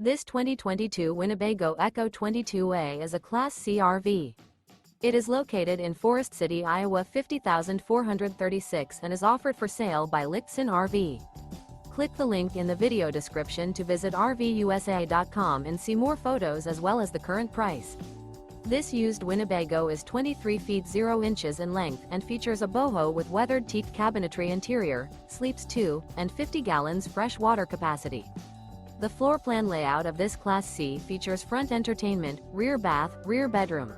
This 2022 Winnebago Ekko 22A is a Class C RV. It is located in Forest City, Iowa 50,436 and is offered for sale by Lichtsinn RV. Click the link in the video description to visit RVUSA.com and see more photos as well as the current price. This used Winnebago is 23 feet 0 inches in length and features a Boho with weathered teak cabinetry interior, sleeps 2, and 50 gallons fresh water capacity. The floor plan layout of this Class C features front entertainment, rear bath, rear bedroom.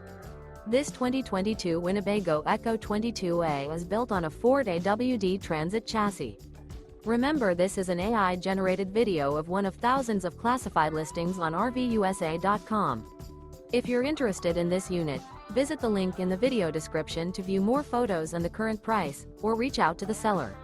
This 2022 Winnebago Ekko 22A is built on a Ford AWD Transit chassis. Remember, this is an AI-generated video of one of thousands of classified listings on RVUSA.com. If you're interested in this unit, visit the link in the video description to view more photos and the current price, or reach out to the seller.